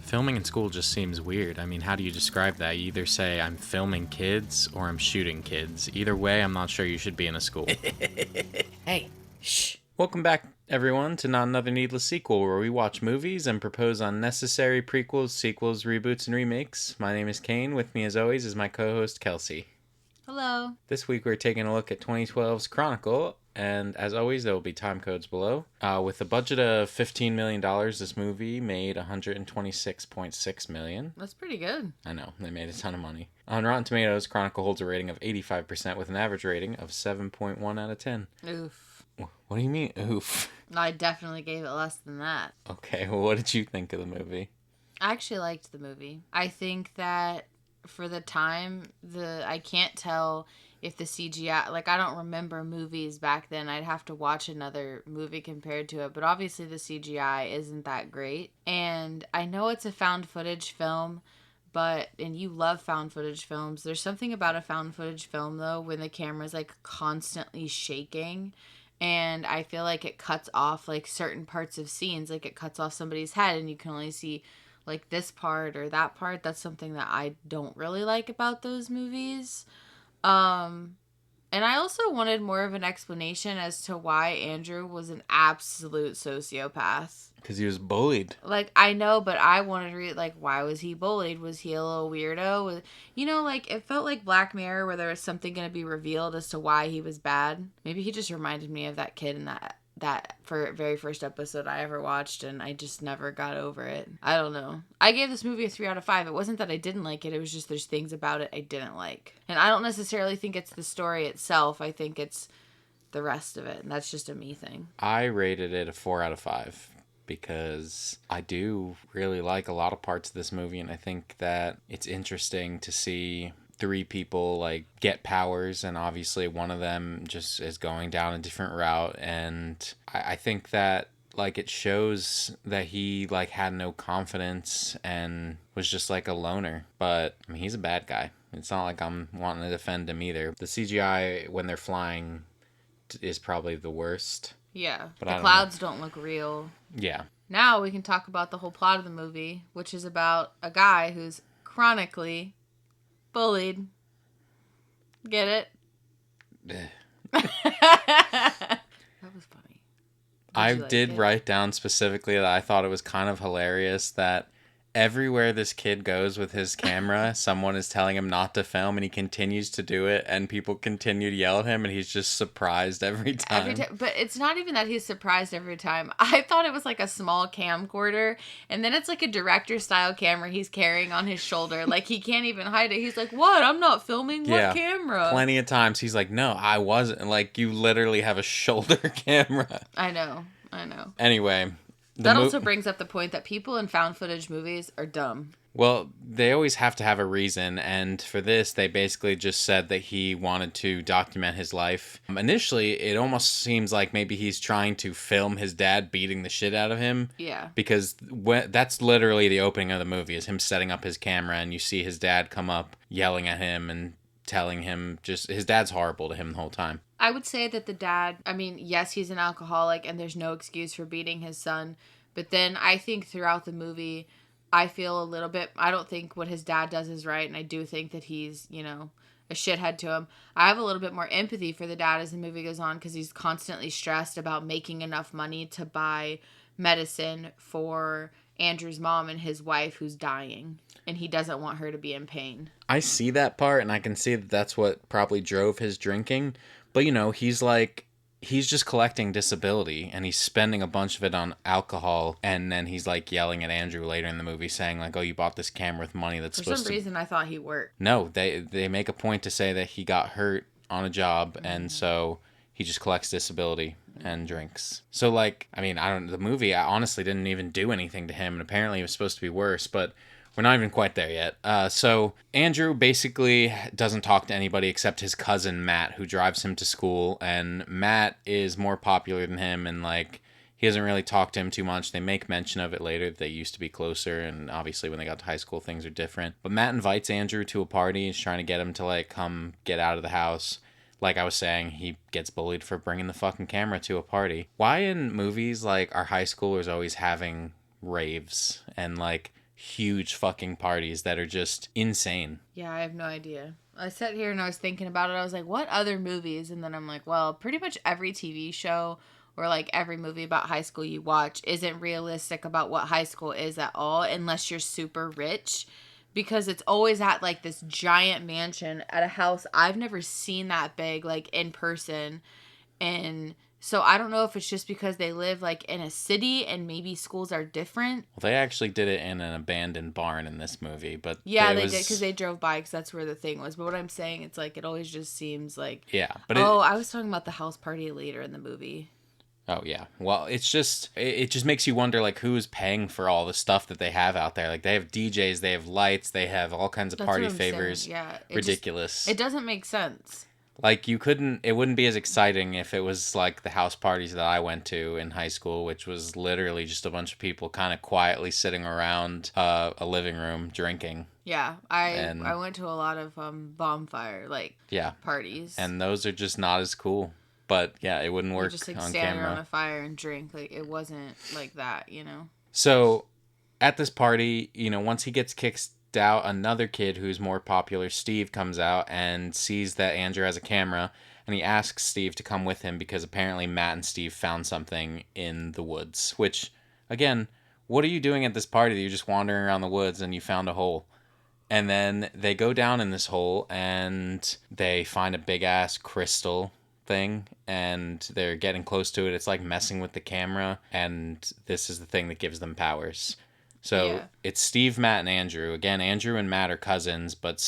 Filming in school just seems weird. I mean, how do you describe that? You either say I'm filming kids or I'm shooting kids. Either way, I'm not sure you should be in a school. Hey, shh. Welcome back, everyone, to Not Another Needless Sequel, where we watch movies and propose unnecessary prequels, sequels, reboots, and remakes. My name is Kane. With me, as always, is my co-host, Kelsey. Hello. This week, we're taking a look at 2012's Chronicle, and as always, there will be time codes below. With a budget of $15 million, this movie made $126.6 million. That's pretty good. I know, they made a ton of money. On Rotten Tomatoes, Chronicle holds a rating of 85% with an average rating of 7.1 out of 10. Oof. What do you mean, oof? I definitely gave it less than that. Okay, well, what did you think of the movie? I actually liked the movie. I think that for the time, I can't tell if the CGI, I don't remember movies back then. I'd have to watch another movie compared to it, but obviously the CGI isn't that great. And I know it's a found footage film, and you love found footage films. There's something about a found footage film though when the camera's constantly shaking. And I feel like it cuts off certain parts of scenes, it cuts off somebody's head and you can only see this part or that part. That's something that I don't really like about those movies. And I also wanted more of an explanation as to why Andrew was an absolute sociopath. Because he was bullied. I know, but I wanted to read, why was he bullied? Was he a little weirdo? It felt like Black Mirror where there was something going to be revealed as to why he was bad. Maybe he just reminded me of that kid in that very first episode I ever watched, and I just never got over it. I don't know. I gave this movie a 3 out of 5. It wasn't that I didn't like it. It was just there's things about it I didn't like. And I don't necessarily think it's the story itself. I think it's the rest of it, and that's just a me thing. I rated it a 4 out of 5 because I do really like a lot of parts of this movie, and I think that it's interesting to see 3 people get powers, and obviously one of them just is going down a different route, and I think that it shows that he had no confidence and was just a loner. But I mean, he's a bad guy. It's not like I'm wanting to defend him either. The CGI when they're flying is probably the worst. Yeah, but the clouds don't look real. Yeah. Now we can talk about the whole plot of the movie, which is about a guy who's chronically bullied. Get it? That was funny. I did write down specifically that I thought it was kind of hilarious that everywhere this kid goes with his camera, someone is telling him not to film, and he continues to do it, and people continue to yell at him, and he's just surprised every time. But it's not even that he's surprised every time. I thought it was a small camcorder, and then it's a director-style camera he's carrying on his shoulder. He can't even hide it. He's like, what? I'm not filming? Yeah, what camera? Plenty of times he's like, no, I wasn't. You literally have a shoulder camera. I know. Anyway. That also brings up the point that people in found footage movies are dumb. Well, they always have to have a reason, and for this, they basically just said that he wanted to document his life. Initially, it almost seems like maybe he's trying to film his dad beating the shit out of him. Yeah. Because that's literally the opening of the movie, is him setting up his camera, and you see his dad come up yelling at him and telling him his dad's horrible to him the whole time. I would say that the dad, yes, he's an alcoholic and there's no excuse for beating his son. But then I think throughout the movie, I feel a little bit, I don't think what his dad does is right. And I do think that he's, a shithead to him. I have a little bit more empathy for the dad as the movie goes on because he's constantly stressed about making enough money to buy medicine for Andrew's mom and his wife who's dying. And he doesn't want her to be in pain. I see that part, and I can see that that's what probably drove his drinking. But, he's just collecting disability, and he's spending a bunch of it on alcohol, and then he's, yelling at Andrew later in the movie, saying, oh, you bought this camera with money that's supposed to... For some reason, I thought he worked. No, they make a point to say that he got hurt on a job, and so he just collects disability and drinks. So, the movie, I honestly didn't even do anything to him, and apparently it was supposed to be worse, but... We're not even quite there yet. So Andrew basically doesn't talk to anybody except his cousin Matt, who drives him to school. And Matt is more popular than him, and he doesn't really talk to him too much. They make mention of it later that they used to be closer, and obviously when they got to high school, things are different. But Matt invites Andrew to a party. He's trying to get him to come get out of the house. Like I was saying, he gets bullied for bringing the fucking camera to a party. Why in movies are high schoolers always having raves and huge fucking parties that are just insane. Yeah, I have no idea. I sat here and I was thinking about it. I was like, what other movies? And then I'm like, well, pretty much every TV show or like every movie about high school you watch isn't realistic about what high school is at all unless you're super rich. Because it's always at like this giant mansion at a house I've never seen that big, like in person. And so I don't know if it's just because they live like in a city and maybe schools are different. Well, they actually did it in an abandoned barn in this movie, but Yeah, they did because they drove by because that's where the thing was. But what I'm saying, it's like it always just seems like. Yeah, but I was talking about the house party later in the movie. Oh yeah. Well, it just makes you wonder like who's paying for all the stuff that they have out there. Like they have DJs, they have lights, they have all kinds of That's party what I'm favors. saying. Yeah, Ridiculous. It doesn't make sense. Like it wouldn't be as exciting if it was like the house parties that I went to in high school, which was literally just a bunch of people kind of quietly sitting around a living room drinking. Yeah, I went to a lot of bonfire parties. And those are just not as cool. But yeah, it wouldn't work just on stand camera. around a fire and drink. Like it wasn't like that, you know. So at this party, once he gets kicked out, another kid who's more popular, Steve, comes out and sees that Andrew has a camera, and he asks Steve to come with him because apparently Matt and Steve found something in the woods. Which, again, what are you doing at this party that you're just wandering around the woods and you found a hole? And then they go down in this hole and they find a big ass crystal thing and they're getting close to it. It's like messing with the camera, and this is the thing that gives them powers. So It's Steve, Matt, and Andrew. Again, Andrew and Matt are cousins, but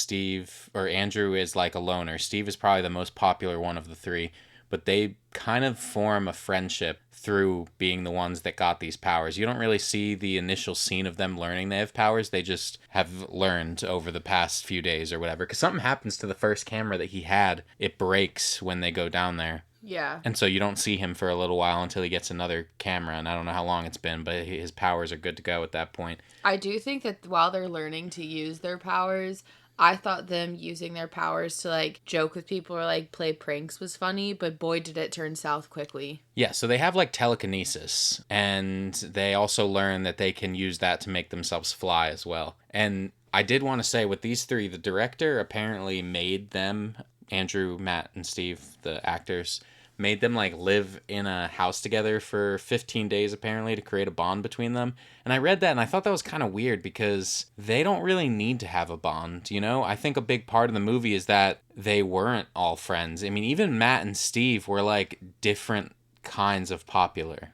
Andrew is like a loner. Steve is probably the most popular one of the three, but they kind of form a friendship through being the ones that got these powers. You don't really see the initial scene of them learning they have powers. They just have learned over the past few days or whatever. Because something happens to the first camera that he had. It breaks when they go down there. Yeah. And so you don't see him for a little while until he gets another camera, and I don't know how long it's been, but his powers are good to go at that point. I do think that while they're learning to use their powers, I thought them using their powers to like joke with people or like play pranks was funny, but boy did it turn south quickly. Yeah, so they have like telekinesis, and they also learn that they can use that to make themselves fly as well. And I did want to say with these three, the director apparently made them, Andrew, Matt, and Steve, the actors, made them like live in a house together for 15 days apparently to create a bond between them. And I read that and I thought that was kind of weird because they don't really need to have a bond, I think a big part of the movie is that they weren't all friends. I mean, even Matt and Steve were like different kinds of popular.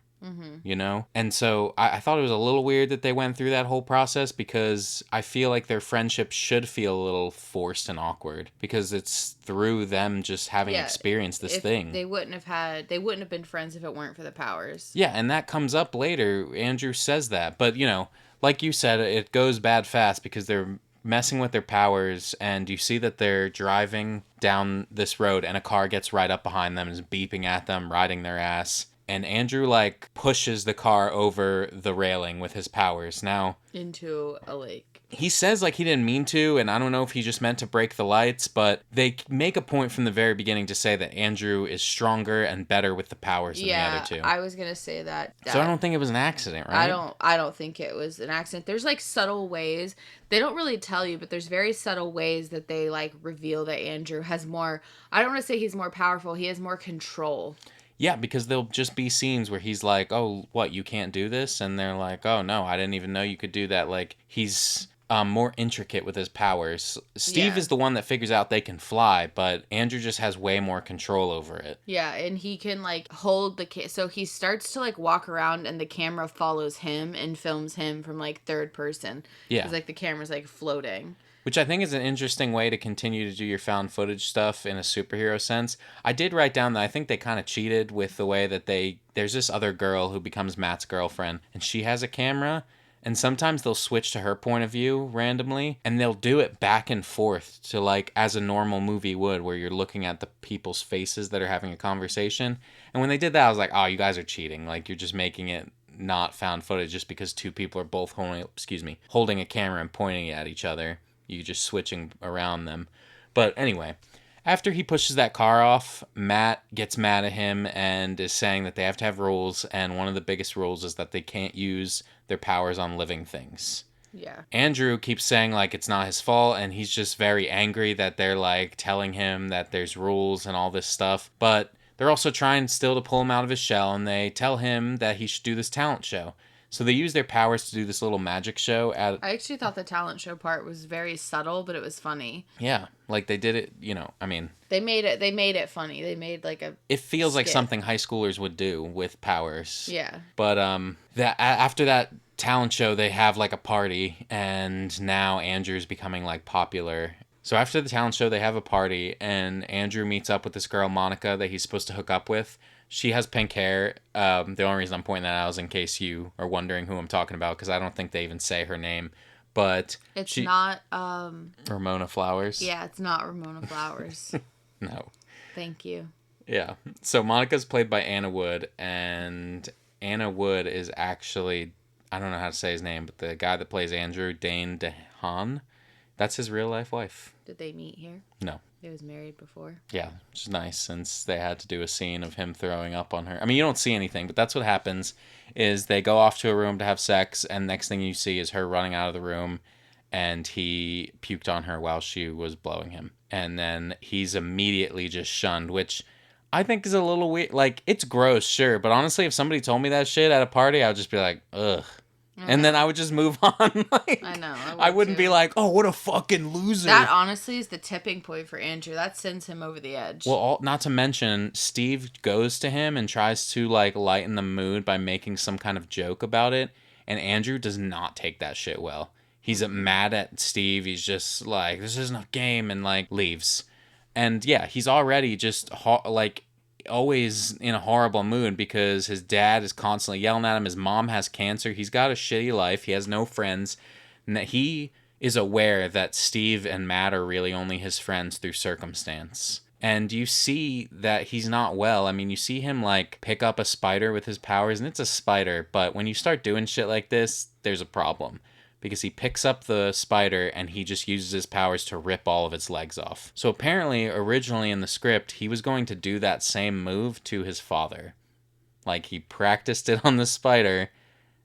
And so I thought it was a little weird that they went through that whole process because I feel like their friendship should feel a little forced and awkward because it's through them just having experienced this thing. They wouldn't have been friends if it weren't for the powers. Yeah, and that comes up later. Andrew says that. But, like you said, it goes bad fast because they're messing with their powers, and you see that they're driving down this road and a car gets right up behind them and is beeping at them, riding their ass. And Andrew, pushes the car over the railing with his powers. Now, into a lake. He says, he didn't mean to, and I don't know if he just meant to break the lights, but they make a point from the very beginning to say that Andrew is stronger and better with the powers than the other two. I was going to say that. So I don't think it was an accident, right? I don't think it was an accident. There's, subtle ways. They don't really tell you, but there's very subtle ways that they, reveal that Andrew has more... I don't want to say he's more powerful. He has more control. Yeah, because there'll just be scenes where he's like, oh, what, you can't do this? And they're like, oh, no, I didn't even know you could do that. He's more intricate with his powers. Steve is the one that figures out they can fly, but Andrew just has way more control over it. Yeah, and he can, hold the... So he starts to, walk around, and the camera follows him and films him from, third person. Yeah. Because, the camera's, floating. Which I think is an interesting way to continue to do your found footage stuff in a superhero sense. I did write down that I think they kind of cheated with the way that there's this other girl who becomes Matt's girlfriend, and she has a camera, and sometimes they'll switch to her point of view randomly, and they'll do it back and forth to as a normal movie would, where you're looking at the people's faces that are having a conversation. And when they did that, I was like, oh, you guys are cheating. You're just making it not found footage just because two people are both holding a camera and pointing it at each other. You just switching around them. But anyway, after he pushes that car off, Matt gets mad at him and is saying that they have to have rules, and one of the biggest rules is that they can't use their powers on living things. Yeah. Andrew keeps saying, like, it's not his fault, and he's just very angry that they're, like, telling him that there's rules and all this stuff. But they're also trying still to pull him out of his shell, and they tell him that he should do this talent show. So they use their powers to do this little magic show at... I actually thought the talent show part was very subtle, but it was funny. Yeah, like, they did it, you know, I mean... They made it funny. They made, like, a It feels like skit. something high schoolers would do with powers. Yeah. But, after that talent show, they have, like, a party, and now Andrew's becoming, like, popular. So after the talent show, they have a party, and Andrew meets up with this girl, Monica, that he's supposed to hook up with. She has pink hair. The only reason I'm pointing that out is in case you are wondering who I'm talking about, because I don't think they even say her name. But it's not Ramona Flowers. Yeah, it's not Ramona Flowers. No. Thank you. Yeah. So Monica's played by Anna Wood, and Anna Wood is actually, I don't know how to say his name, but the guy that plays Andrew, Dane DeHaan, that's his real life wife. Did they meet here? No. They was married before. Yeah, which is nice since they had to do a scene of him throwing up on her. I mean, you don't see anything, but that's what happens is they go off to a room to have sex, and next thing you see is her running out of the room, and he puked on her while she was blowing him. And then he's immediately just shunned, which I think is a little weird. Like, it's gross, sure, but honestly, if somebody told me that shit at a party, I would just be like, ugh. And then I would just move on. Like, I know. I wouldn't be like, oh, what a fucking loser. That honestly is the tipping point for Andrew. That sends him over the edge. Well, not to mention, Steve goes to him and tries to, like, lighten the mood by making some kind of joke about it. And Andrew does not take that shit well. He's mad at Steve. He's just like, this isn't a game, and, like, leaves. And, yeah, he's already just, like, always in a horrible mood because his dad is constantly yelling at him. His mom has cancer. He's got a shitty life. He has no friends. And that he is aware that Steve and Matt are really only his friends through circumstance. And you see that he's not well. I mean, you see him, like, pick up a spider with his powers, and it's a spider. But when you start doing shit like this, there's a problem. Because he picks up the spider and he just uses his powers to rip all of its legs off. So apparently, originally in the script, he was going to do that same move to his father. Like, he practiced it on the spider,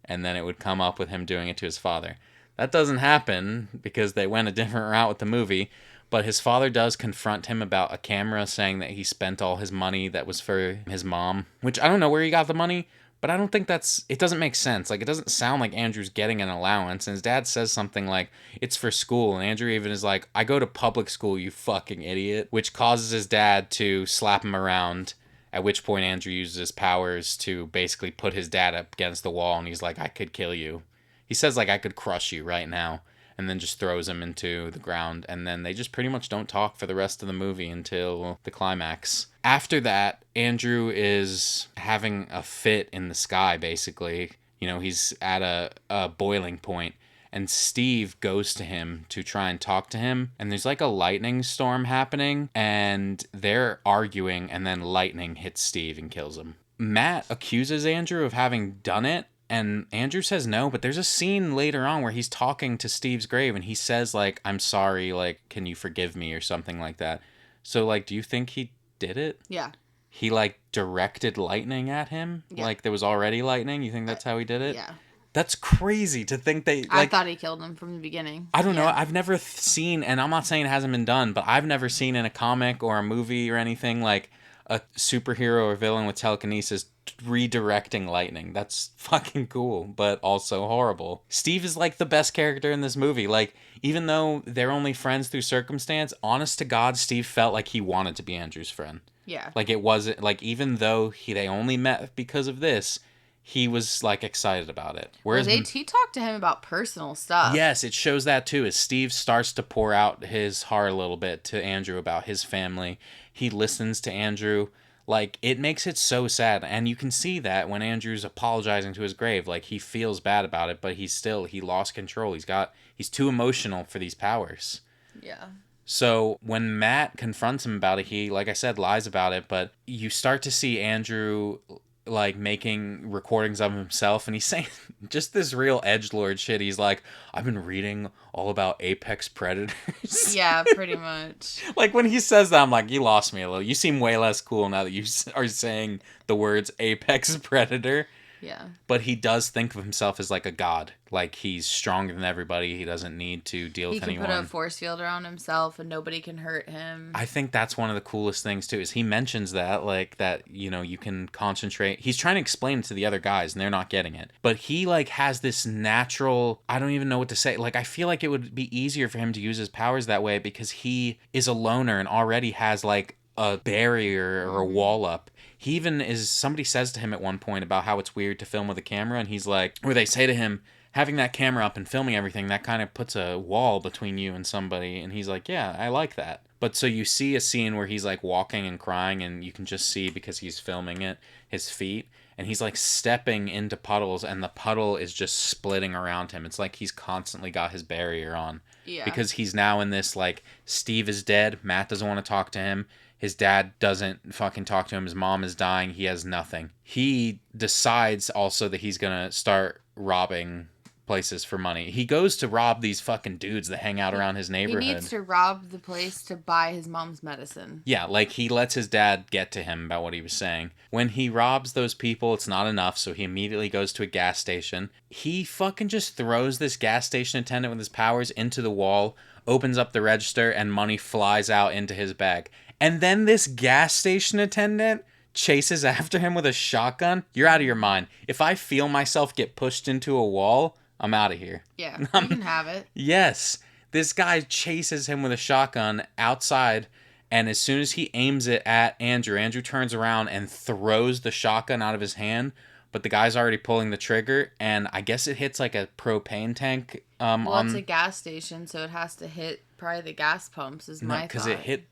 and then it would come up with him doing it to his father. That doesn't happen because they went a different route with the movie, but his father does confront him about a camera, saying that he spent all his money that was for his mom, which I don't know where he got the money. But I don't think it doesn't make sense. Like, it doesn't sound like Andrew's getting an allowance. And his dad says something like, it's for school. And Andrew even is like, I go to public school, you fucking idiot. Which causes his dad to slap him around. At which point Andrew uses his powers to basically put his dad up against the wall. And he's like, I could kill you. He says, like, I could crush you right now. And then just throws him into the ground. And then they just pretty much don't talk for the rest of the movie until the climax. After that, Andrew is having a fit in the sky, basically. You know, he's at a boiling point. And Steve goes to him to try and talk to him. And there's like a lightning storm happening. And they're arguing. And then lightning hits Steve and kills him. Matt accuses Andrew of having done it. And Andrew says no, but there's a scene later on where he's talking to Steve's grave and he says, like, I'm sorry, like, can you forgive me or something like that. So, like, do you think he did it? Yeah. He, like, directed lightning at him? Yeah. Like, there was already lightning? You think that's how he did it? Yeah. That's crazy to think they... Like, I thought he killed him from the beginning. I don't know. I've never seen, and I'm not saying it hasn't been done, but I've never seen in a comic or a movie or anything, like, a superhero or villain with telekinesis redirecting lightning. That's fucking cool, but also horrible. Steve is like the best character in this movie. Like, even though they're only friends through circumstance, honest to God, Steve felt like he wanted to be Andrew's friend. Yeah. Like, it wasn't, like, even though they only met because of this, he was, like, excited about it. Whereas he talked to him about personal stuff. Yes, it shows that too, as Steve starts to pour out his heart a little bit to Andrew about his family. He listens to Andrew. Like, it makes it so sad. And you can see that when Andrew's apologizing to his grave. Like, he feels bad about it, but he lost control. He's too emotional for these powers. Yeah. So when Matt confronts him about it, he, like I said, lies about it. But you start to see Andrew, like, making recordings of himself, and he's saying just this real edgelord shit. He's like, I've been reading all about apex predators. Yeah, pretty much. Like, when he says that, I'm like, you lost me a little. You seem way less cool now that you are saying the words apex predator. Yeah. But he does think of himself as like a god. Like he's stronger than everybody. He doesn't need to deal He with can put a anyone. force field around himself and nobody can hurt him. I think that's one of the coolest things too, is he mentions that, like, that, you can concentrate. He's trying to explain it to the other guys and they're not getting it. But he like has this natural, I don't even know what to say. Like, I feel like it would be easier for him to use his powers that way because he is a loner and already has like a barrier or a wall up. He even is, somebody says to him at one point about how it's weird to film with a camera, and he's like, or they say to him, having that camera up and filming everything, that kind of puts a wall between you and somebody. And he's like, yeah, I like that. But so you see a scene where he's like walking and crying, and you can just see, because he's filming it, his feet, and he's like stepping into puddles, and the puddle is just splitting around him. It's like he's constantly got his barrier on. Yeah. Because he's now in this, like, Steve is dead, Matt doesn't want to talk to him, his dad doesn't fucking talk to him, his mom is dying, he has nothing. He decides also that he's gonna start robbing places for money. He goes to rob these fucking dudes that hang out around his neighborhood. He needs to rob the place to buy his mom's medicine. Yeah, like he lets his dad get to him about what he was saying. When he robs those people, it's not enough, so he immediately goes to a gas station. He fucking just throws this gas station attendant with his powers into the wall, opens up the register, and money flies out into his bag. And then this gas station attendant chases after him with a shotgun. You're out of your mind. If I feel myself get pushed into a wall, I'm out of here. Yeah, you can have it. Yes. This guy chases him with a shotgun outside, and as soon as he aims it at Andrew, Andrew turns around and throws the shotgun out of his hand, but the guy's already pulling the trigger, and I guess it hits like a propane tank. Well, it's a gas station, so it has to hit probably the gas pumps, is my thought. Because it hit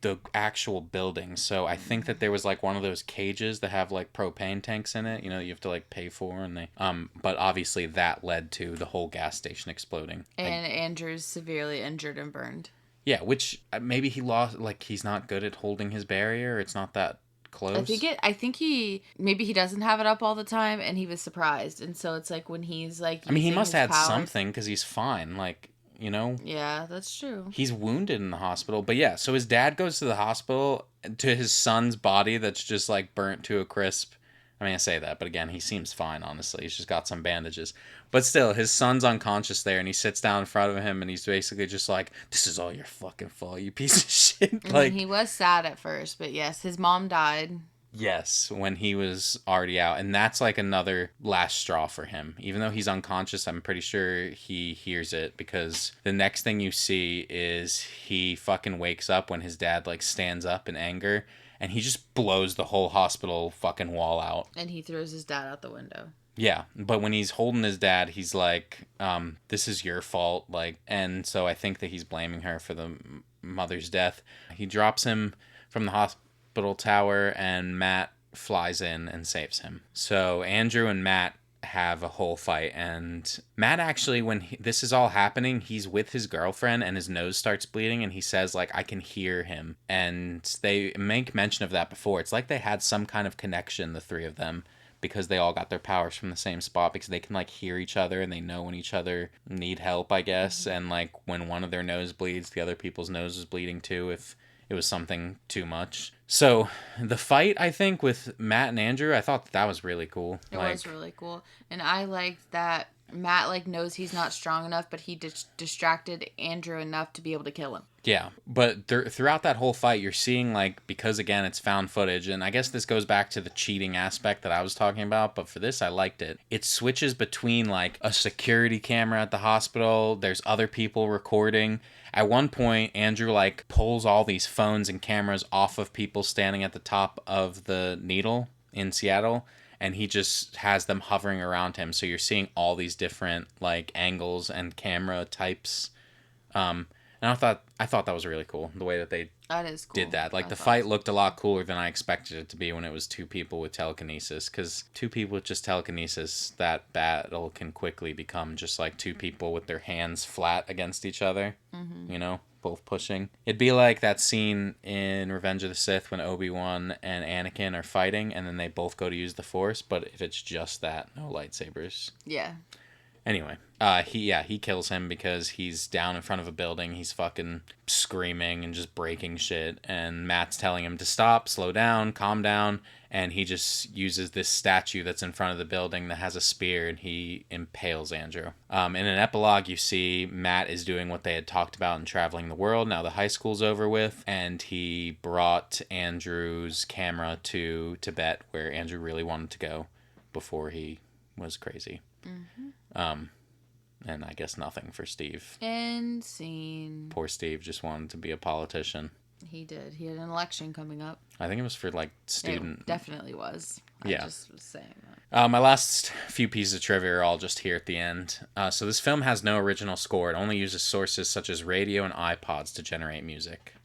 the actual building. So I think that there was like one of those cages that have like propane tanks in it, you have to like pay for, and they but obviously that led to the whole gas station exploding. And Andrew's severely injured and burned. Yeah, which maybe he lost, like he's not good at holding his barrier. It's not that close. I think he doesn't have it up all the time, and he was surprised, and so it's like when he's like, I mean, he must have had powers, something because he's fine, like. Yeah, that's true. He's wounded in the hospital. But yeah, so his dad goes to the hospital to his son's body that's just like burnt to a crisp. I mean, I say that, but again, he seems fine, honestly. He's just got some bandages. But still, his son's unconscious there, and he sits down in front of him, and he's basically just like, this is all your fucking fault, you piece of shit. Like, he was sad at first, but yes, his mom died. Yes, when he was already out. And that's like another last straw for him. Even though he's unconscious, I'm pretty sure he hears it, because the next thing you see is he fucking wakes up when his dad like stands up in anger, and he just blows the whole hospital fucking wall out. And he throws his dad out the window. Yeah, but when he's holding his dad, he's like, this is your fault. Like, and so I think that he's blaming her for the mother's death. He drops him from the hospital tower, and Matt flies in and saves him. So Andrew and Matt have a whole fight, and Matt actually, when this is all happening, he's with his girlfriend and his nose starts bleeding, and he says like, I can hear him, and they make mention of that before. It's like they had some kind of connection, the three of them, because they all got their powers from the same spot, because they can like hear each other and they know when each other need help, I guess. And like when one of their nose bleeds, the other people's nose is bleeding too, if it was something too much. So the fight, I think, with Matt and Andrew, I thought that was really cool. It was really cool. And I liked that Matt like knows he's not strong enough, but he distracted Andrew enough to be able to kill him. Yeah, but throughout that whole fight, you're seeing, like, because again, it's found footage, and I guess this goes back to the cheating aspect that I was talking about, but for this, I liked it. It switches between, like, a security camera at the hospital, there's other people recording. At one point, Andrew, like, pulls all these phones and cameras off of people standing at the top of the Needle in Seattle, and he just has them hovering around him, so you're seeing all these different, like, angles and camera types. And I thought that was really cool, the way that they did that. Like, the fight looked a lot cooler than I expected it to be when it was two people with telekinesis. Because two people with just telekinesis, that battle can quickly become just like two people with their hands flat against each other. Mm-hmm. Both pushing. It'd be like that scene in Revenge of the Sith when Obi-Wan and Anakin are fighting, and then they both go to use the Force. But if it's just that, no lightsabers. Yeah. Anyway, he kills him because he's down in front of a building. He's fucking screaming and just breaking shit. And Matt's telling him to stop, slow down, calm down. And he just uses this statue that's in front of the building that has a spear, and he impales Andrew. In an epilogue, you see Matt is doing what they had talked about in traveling the world. Now the high school's over with, and he brought Andrew's camera to Tibet, where Andrew really wanted to go before he was crazy. And I guess nothing for Steve. End scene. Poor Steve just wanted to be a politician. He did. He had an election coming up. I think it was for, like, student... It definitely was. Yeah. I just was saying that. My last few pieces of trivia are all just here at the end. So this film has no original score. It only uses sources such as radio and iPods to generate music.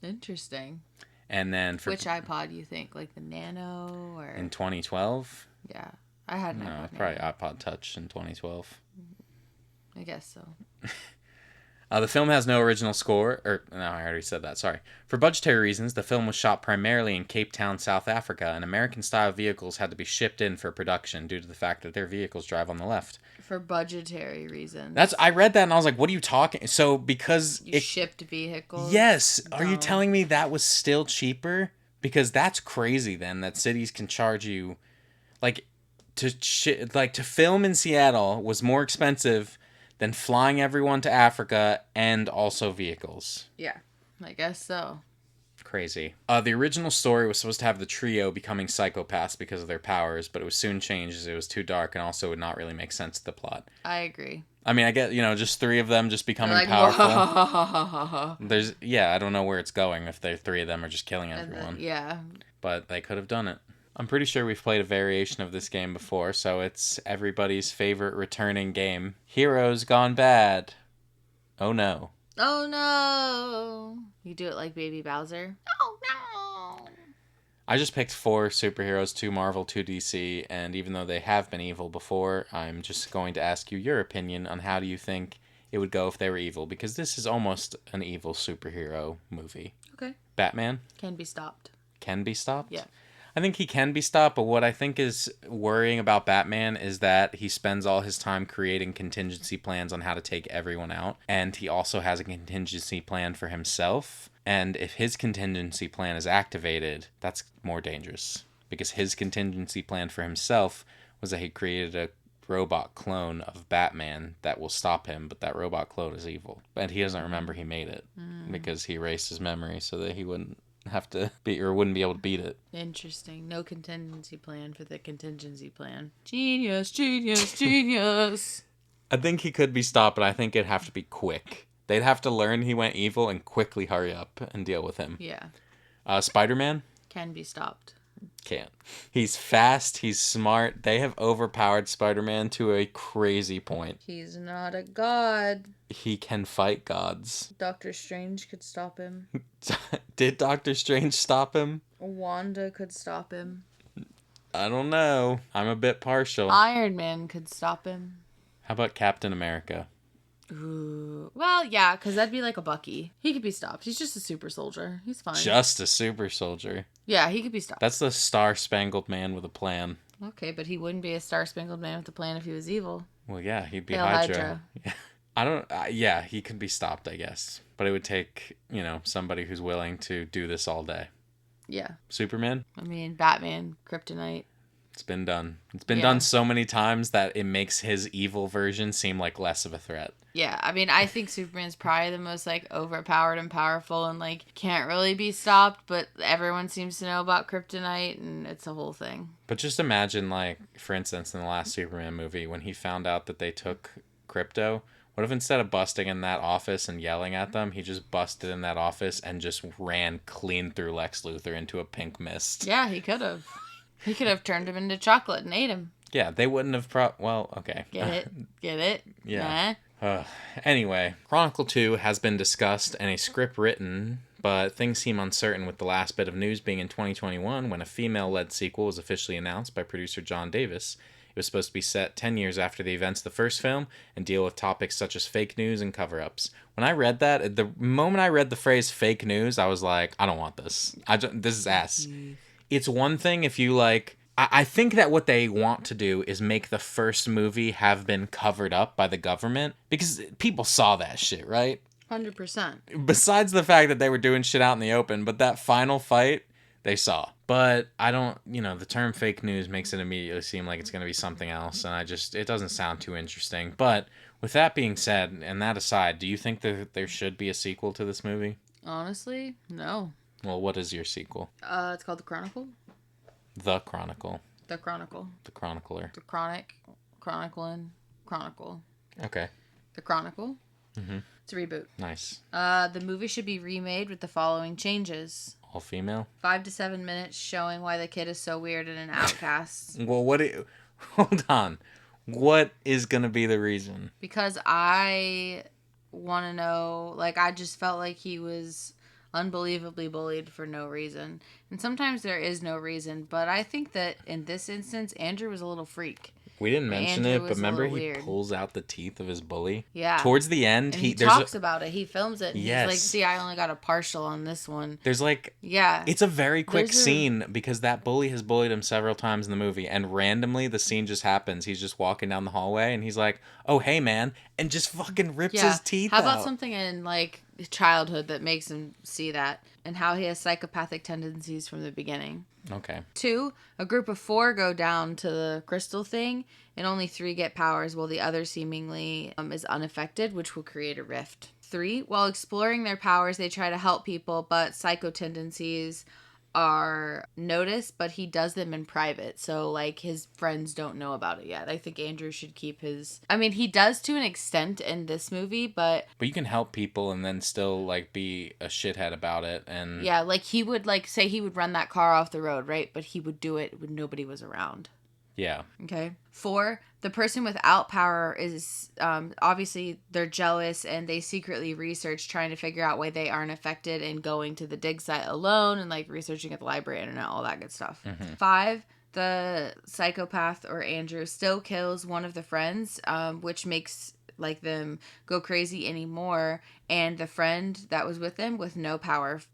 Interesting. And then for... Which iPod you think? Like the Nano or... In 2012? Yeah. I had an iPod probably Nano. iPod Touch in 2012. I guess so. The film has no original score, I already said that, sorry. For budgetary reasons, the film was shot primarily in Cape Town, South Africa, and American-style vehicles had to be shipped in for production due to the fact that their vehicles drive on the left. For budgetary reasons. I read that and I was like, what are you talking? So because... You shipped vehicles? Yes! Are you telling me that was still cheaper? Because that's crazy then, that cities can charge you... Like, to film in Seattle was more expensive than flying everyone to Africa and also vehicles. Yeah, I guess so. Crazy. The original story was supposed to have the trio becoming psychopaths because of their powers, but it was soon changed as it was too dark and also would not really make sense to the plot. I agree. I mean, I get, just three of them just becoming like, powerful. Whoa. I don't know where it's going if the three of them are just killing everyone. Yeah. But they could have done it. I'm pretty sure we've played a variation of this game before, so it's everybody's favorite returning game. Heroes Gone Bad. Oh no. Oh no. You do it like Baby Bowser? Oh no. I just picked 4 superheroes, 2 Marvel, 2 DC, and even though they have been evil before, I'm just going to ask you your opinion on how do you think it would go if they were evil, because this is almost an evil superhero movie. Okay. Batman? Can be stopped. Can be stopped? Yeah. I think he can be stopped, but what I think is worrying about Batman is that he spends all his time creating contingency plans on how to take everyone out, and he also has a contingency plan for himself, and if his contingency plan is activated, that's more dangerous, because his contingency plan for himself was that he created a robot clone of Batman that will stop him, but that robot clone is evil. And he doesn't remember he made it, because he erased his memory so that he wouldn't have to wouldn't be able to beat it. Interesting. No contingency plan for the contingency plan. Genius, genius, genius. I think he could be stopped, but I think it'd have to be quick. They'd have to learn he went evil and quickly hurry up and deal with him. Yeah. Spider-Man? Can be stopped. Can't. He's fast, he's smart. They have overpowered Spider-Man to a crazy point. He's not a god. He can fight gods. Doctor Strange could stop him. Did Doctor Strange stop him? Wanda could stop him. I don't know. I'm a bit partial. Iron Man could stop him. How about Captain America? Ooh. Well, yeah, because that'd be like a Bucky. He could be stopped. He's just a super soldier. He's fine. Just a super soldier. Yeah, he could be stopped. That's the Star-Spangled Man with a plan. Okay, but he wouldn't be a Star-Spangled Man with a plan if he was evil. Well, yeah, he'd be Hail Hydra. Yeah, he could be stopped, I guess. But it would take, somebody who's willing to do this all day. Yeah. Superman? I mean, Batman, Kryptonite. It's been done. It's been done so many times that it makes his evil version seem like less of a threat. Yeah, I mean, I think Superman's probably the most, overpowered and powerful and, can't really be stopped, but everyone seems to know about Kryptonite, and it's a whole thing. But just imagine, for instance, in the last Superman movie, when he found out that they took Krypto, what if instead of busting in that office and yelling at them, he just busted in that office and just ran clean through Lex Luthor into a pink mist? Yeah, he could have. He could have turned him into chocolate and ate him. Yeah, they wouldn't have well, okay. Get it? Get it? Yeah. Anyway, Chronicle 2 has been discussed and a script written, but things seem uncertain with the last bit of news being in 2021 when a female-led sequel was officially announced by producer John Davis. It was supposed to be set 10 years after the events of the first film and deal with topics such as fake news and cover-ups. When I read that, the moment I read the phrase fake news, I was like, I don't want this. This is ass. It's one thing if you, I think that what they want to do is make the first movie have been covered up by the government because people saw that shit, right? 100%. Besides the fact that they were doing shit out in the open, but that final fight they saw. But I don't, the term fake news makes it immediately seem like it's going to be something else, and it doesn't sound too interesting. But with that being said, and that aside, do you think that there should be a sequel to this movie? Honestly, no. Well, what is your sequel? It's called The Chronicle. The Chronicle. The Chronicle. The Chronicler. The Chronic. Chronicling. Chronicle. Okay. The Chronicle. Mm-hmm. It's a reboot. Nice. The movie should be remade with the following changes. All female? 5 to 7 minutes showing why the kid is so weird and an outcast. Well, hold on. What is going to be the reason? Because I want to know, like, I just felt like he was unbelievably bullied for no reason. And sometimes there is no reason, but I think that in this instance, Andrew was a little freak. We didn't mention Andrew it, but remember he weird. Pulls out the teeth of his bully? Yeah. Towards the end, and he talks about it. He films it. And yes. He's like, see, I only got a partial on this one. There's like... Yeah. It's a very quick scene because that bully has bullied him several times in the movie, and randomly the scene just happens. He's just walking down the hallway, and he's like, oh, hey, man, and just fucking rips his teeth out. How about something in, like, childhood that makes him see that? And how he has psychopathic tendencies from the beginning. Okay. 2, a group of 4 go down to the crystal thing, and only 3 get powers, while the other seemingly is unaffected, which will create a rift. 3, while exploring their powers, they try to help people, but psycho tendencies are noticed, but he does them in private. So, like, his friends don't know about it yet. I think Andrew should keep his... I mean, he does to an extent in this movie, but... But you can help people and then still, like, be a shithead about it, and... Yeah, like, he would, like, say he would run that car off the road, right? But he would do it when nobody was around. Yeah. Okay. 4, the person without power is, obviously, they're jealous and they secretly research trying to figure out why they aren't affected and going to the dig site alone and, like, researching at the library, internet, all that good stuff. Mm-hmm. 5, the psychopath or Andrew still kills one of the friends, which makes, like, them go crazy anymore, and the friend that was with him with no powers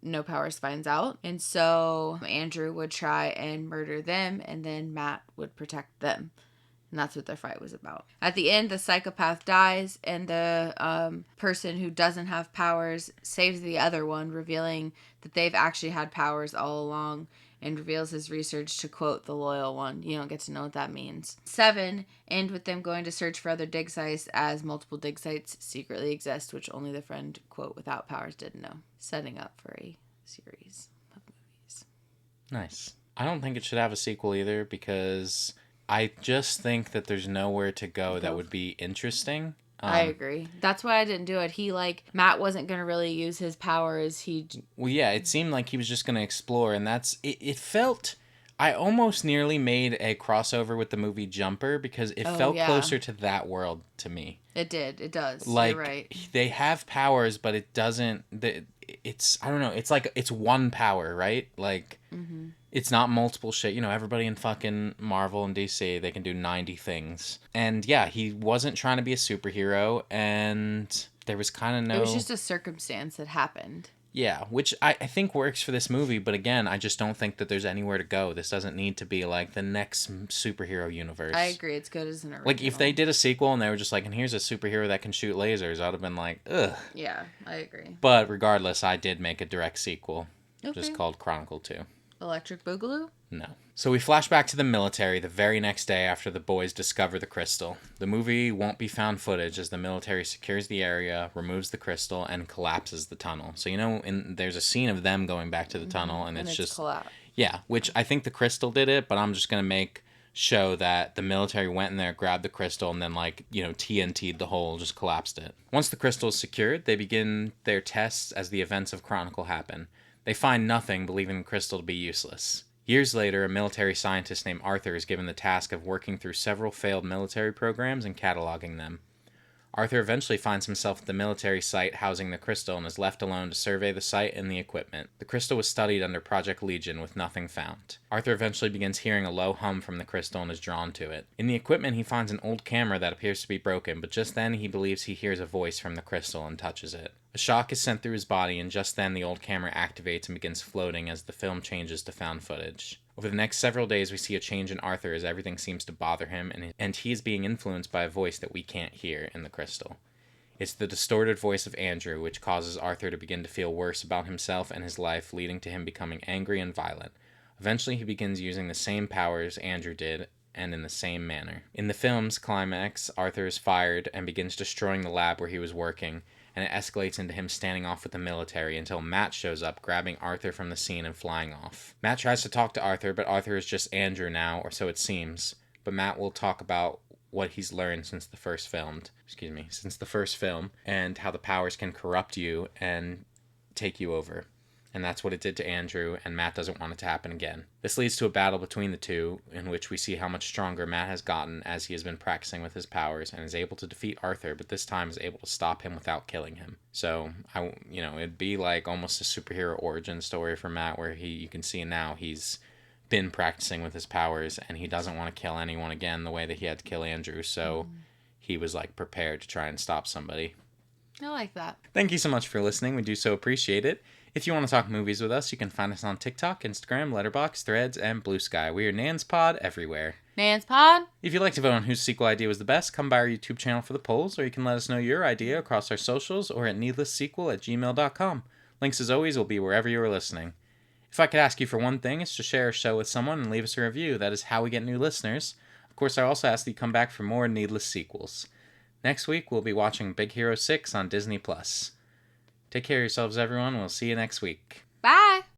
finds out, and so Andrew would try and murder them, and then Matt would protect them. And that's what their fight was about. At the end, the psychopath dies, and the person who doesn't have powers saves the other one, revealing that they've actually had powers all along, and reveals his research to, quote, the loyal one. You don't get to know what that means. 7, end with them going to search for other dig sites, as multiple dig sites secretly exist, which only the friend, quote, without powers didn't know. Setting up for a series of movies. Nice. I don't think it should have a sequel either, because I just think that there's nowhere to go that would be interesting. I agree. That's why I didn't do it. Matt wasn't going to really use his powers. Well, yeah, it seemed like he was just going to explore, and it felt... I almost nearly made a crossover with the movie Jumper, because it felt closer to that world to me. It did. It does. Like, you're right. They have powers, but it doesn't... It's... I don't know. It's like... It's one power, right? Like... Mm-hmm. It's not multiple shit. You know, everybody in fucking Marvel and DC, they can do 90 things. And yeah, he wasn't trying to be a superhero, and there was kind of no... It was just a circumstance that happened. Yeah, which I think works for this movie, but again, I just don't think that there's anywhere to go. This doesn't need to be like the next superhero universe. I agree, it's good as an original. Like, if they did a sequel and they were just like, and here's a superhero that can shoot lasers, I'd have been like, ugh. Yeah, I agree. But regardless, I did make a direct sequel, okay. just called Chronicle 2. Electric Boogaloo? No. So we flash back to the military the very next day after the boys discover the crystal. The movie won't be found footage as the military secures the area, removes the crystal, and collapses the tunnel. So, there's a scene of them going back to the tunnel, and it's just... collapsed. Yeah, which I think the crystal did it, but I'm just going to show that the military went in there, grabbed the crystal, and then, TNT'd the hole, just collapsed it. Once the crystal is secured, they begin their tests as the events of Chronicle happen. They find nothing, believing the crystal to be useless. Years later, a military scientist named Arthur is given the task of working through several failed military programs and cataloging them. Arthur eventually finds himself at the military site housing the crystal and is left alone to survey the site and the equipment. The crystal was studied under Project Legion with nothing found. Arthur eventually begins hearing a low hum from the crystal and is drawn to it. In the equipment, he finds an old camera that appears to be broken, but just then he believes he hears a voice from the crystal and touches it. A shock is sent through his body, and just then the old camera activates and begins floating as the film changes to found footage. Over the next several days, we see a change in Arthur as everything seems to bother him, and he is being influenced by a voice that we can't hear in the crystal. It's the distorted voice of Andrew, which causes Arthur to begin to feel worse about himself and his life, leading to him becoming angry and violent. Eventually, he begins using the same powers Andrew did, and in the same manner. In the film's climax, Arthur is fired and begins destroying the lab where he was working, and it escalates into him standing off with the military until Matt shows up, grabbing Arthur from the scene and flying off. Matt tries to talk to Arthur, but Arthur is just Andrew now, or so it seems. But Matt will talk about what he's learned since the first film, and how the powers can corrupt you and take you over. And that's what it did to Andrew, and Matt doesn't want it to happen again. This leads to a battle between the two, in which we see how much stronger Matt has gotten as he has been practicing with his powers, and is able to defeat Arthur, but this time is able to stop him without killing him. So, it'd be like almost a superhero origin story for Matt, where you can see now he's been practicing with his powers, and he doesn't want to kill anyone again the way that he had to kill Andrew, so he was prepared to try and stop somebody. I like that. Thank you so much for listening. We do so appreciate it. If you want to talk movies with us, you can find us on TikTok, Instagram, Letterboxd, Threads, and Blue Sky. We are Nan's Pod everywhere. Nan's Pod? If you'd like to vote on whose sequel idea was the best, come by our YouTube channel for the polls, or you can let us know your idea across our socials or at needlesssequel@gmail.com. Links, as always, will be wherever you are listening. If I could ask you for one thing, it's to share our show with someone and leave us a review. That is how we get new listeners. Of course, I also ask that you come back for more Needless Sequels. Next week, we'll be watching Big Hero 6 on Disney+. Take care of yourselves, everyone. We'll see you next week. Bye!